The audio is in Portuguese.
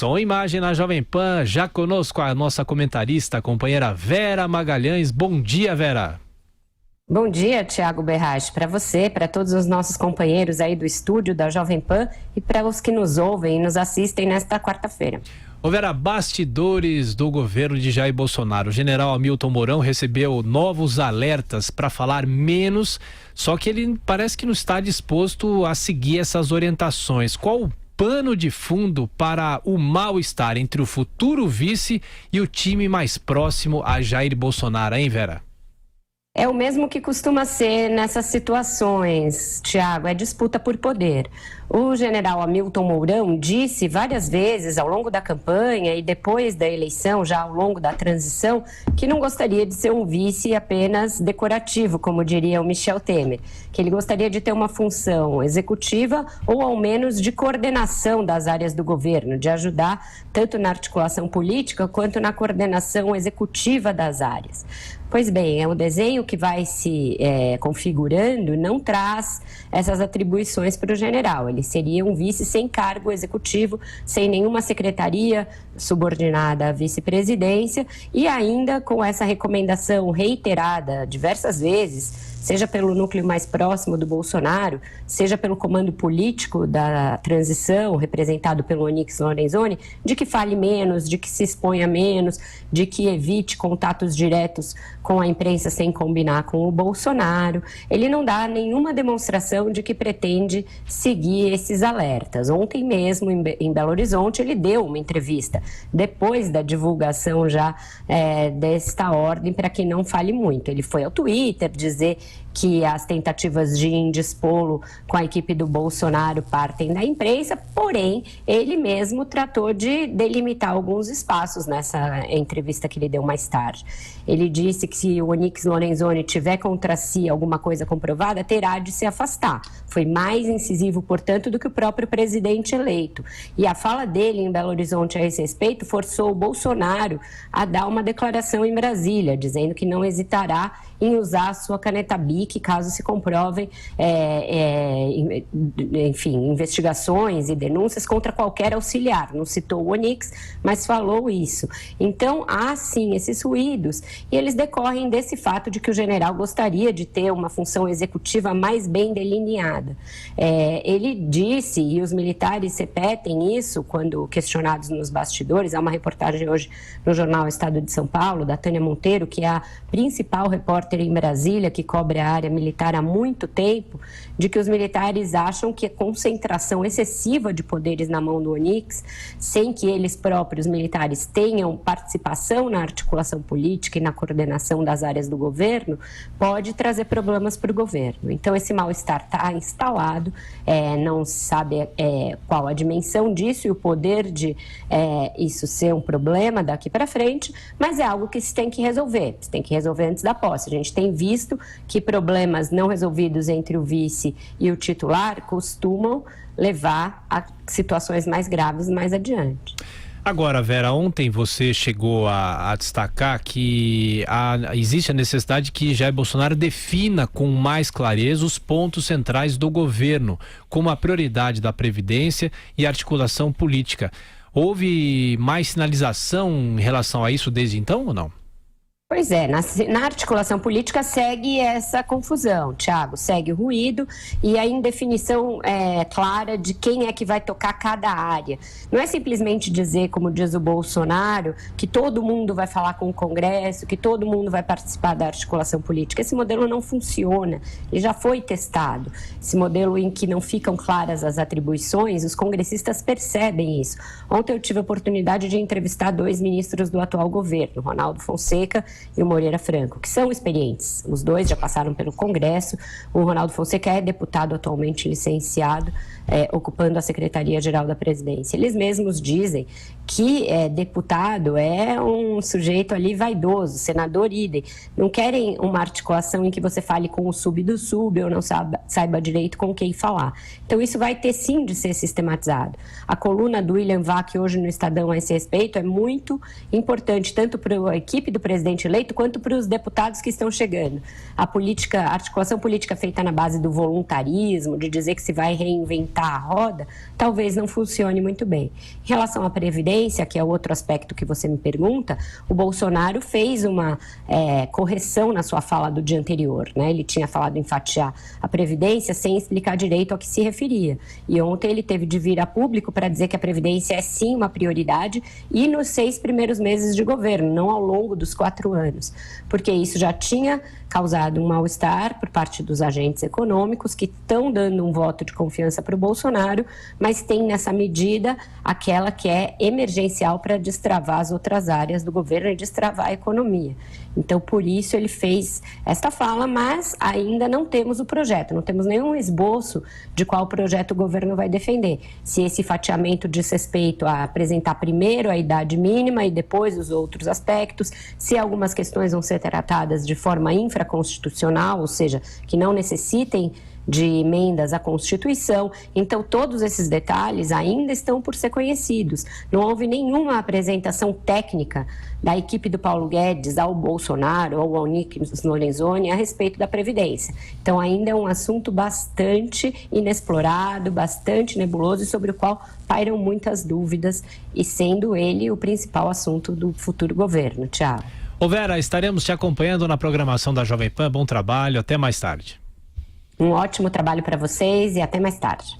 Som e imagem na Jovem Pan, já conosco a nossa comentarista, a companheira Vera Magalhães. Bom dia, Vera. Bom dia, Thiago Berrache, para você, para todos os nossos companheiros aí do estúdio da Jovem Pan e para os que nos ouvem e nos assistem nesta quarta-feira. Ô Vera, bastidores do governo de Jair Bolsonaro. O general Hamilton Mourão recebeu novos alertas para falar menos, só que ele parece que não está disposto a seguir essas orientações. Qual o pano de fundo para o mal-estar entre o futuro vice e o time mais próximo a Jair Bolsonaro, hein, Vera? É o mesmo que costuma ser nessas situações, Thiago, é disputa por poder. O general Hamilton Mourão disse várias vezes ao longo da campanha e depois da eleição, já ao longo da transição, que não gostaria de ser um vice apenas decorativo, como diria o Michel Temer, que ele gostaria de ter uma função executiva ou ao menos de coordenação das áreas do governo, de ajudar tanto na articulação política quanto na coordenação executiva das áreas. Pois bem, o desenho que vai se configurando não traz essas atribuições para o general. Ele seria um vice sem cargo executivo, sem nenhuma secretaria subordinada à vice-presidência e ainda com essa recomendação reiterada diversas vezes, seja pelo núcleo mais próximo do Bolsonaro, seja pelo comando político da transição, representado pelo Onyx Lorenzoni, de que fale menos, de que se exponha menos, de que evite contatos diretos com a imprensa sem combinar com o Bolsonaro. Ele não dá nenhuma demonstração de que pretende seguir esses alertas. Ontem mesmo, em Belo Horizonte, ele deu uma entrevista, depois da divulgação já desta ordem, para que não fale muito. Ele foi ao Twitter dizer que as tentativas de indispô-lo com a equipe do Bolsonaro partem da imprensa, porém, ele mesmo tratou de delimitar alguns espaços nessa entrevista que ele deu mais tarde. Ele disse que se o Onyx Lorenzoni tiver contra si alguma coisa comprovada, terá de se afastar. Foi mais incisivo, portanto, do que o próprio presidente eleito. E a fala dele em Belo Horizonte a esse respeito forçou o Bolsonaro a dar uma declaração em Brasília, dizendo que não hesitará em usar a sua caneta BIC caso se comprovem, investigações e denúncias contra qualquer auxiliar. Não citou o Onyx, mas falou isso. Então, há sim esses ruídos e eles decorrem desse fato de que o general gostaria de ter uma função executiva mais bem delineada. Ele disse, e os militares repetem isso quando questionados nos bastidores, há uma reportagem hoje no jornal Estado de São Paulo, da Tânia Monteiro, que é a principal repórter em Brasília, que cobre a área militar há muito tempo, de que os militares acham que a concentração excessiva de poderes na mão do Onyx, sem que eles próprios militares tenham participação na articulação política e na coordenação das áreas do governo, pode trazer problemas para o governo. Então, esse mal-estar está instalado, não se sabe qual a dimensão disso e o poder de isso ser um problema daqui para frente, mas é algo que se tem que resolver, antes da posse. A gente tem visto que problemas não resolvidos entre o vice e o titular costumam levar a situações mais graves mais adiante. Agora, Vera, ontem você chegou a destacar que existe a necessidade que Jair Bolsonaro defina com mais clareza os pontos centrais do governo, como a prioridade da Previdência e a articulação política. Houve mais sinalização em relação a isso desde então ou não? Pois é, na articulação política segue essa confusão, Thiago, segue o ruído e a indefinição clara de quem é que vai tocar cada área. Não é simplesmente dizer, como diz o Bolsonaro, que todo mundo vai falar com o Congresso, que todo mundo vai participar da articulação política. Esse modelo não funciona, ele já foi testado. Esse modelo em que não ficam claras as atribuições, os congressistas percebem isso. Ontem eu tive a oportunidade de entrevistar 2 ministros do atual governo, Ronaldo Fonseca e o Moreira Franco, que são experientes. Os 2 já passaram pelo Congresso. O Ronaldo Fonseca é deputado atualmente licenciado, ocupando a Secretaria-Geral da Presidência. Eles mesmos dizem que deputado é um sujeito ali vaidoso, senador idem. Não querem uma articulação em que você fale com o sub do sub ou não saiba direito com quem falar. Então isso vai ter sim de ser sistematizado. A coluna do William Vac hoje no Estadão a esse respeito é muito importante, tanto para a equipe do presidente eleito quanto para os deputados que estão chegando. A articulação política feita na base do voluntarismo, de dizer que se vai reinventar reinventar a roda, talvez não funcione muito bem. Em relação à Previdência, que é o outro aspecto que você me pergunta, o Bolsonaro fez uma correção na sua fala do dia anterior, né? Ele tinha falado em fatiar a Previdência sem explicar direito ao que se referia. E ontem ele teve de vir a público para dizer que a Previdência é sim uma prioridade e nos 6 primeiros meses de governo, não ao longo dos 4 anos, porque isso já tinha causado um mal-estar por parte dos agentes econômicos que estão dando um voto de confiança para o Bolsonaro, mas tem nessa medida aquela que é emergencial para destravar as outras áreas do governo e destravar a economia. Então, por isso ele fez esta fala, mas ainda não temos o projeto, não temos nenhum esboço de qual projeto o governo vai defender. Se esse fatiamento diz respeito a apresentar primeiro a idade mínima e depois os outros aspectos, se algumas questões vão ser tratadas de forma infraconstitucional, ou seja, que não necessitem de emendas à Constituição. Então, todos esses detalhes ainda estão por ser conhecidos. Não houve nenhuma apresentação técnica da equipe do Paulo Guedes ao Bolsonaro ou ao Onyx Lorenzoni a respeito da Previdência. Então, ainda é um assunto bastante inexplorado, bastante nebuloso e sobre o qual pairam muitas dúvidas, e sendo ele o principal assunto do futuro governo. Tiago. Ô Vera, estaremos te acompanhando na programação da Jovem Pan. Bom trabalho, até mais tarde. Um ótimo trabalho para vocês e até mais tarde.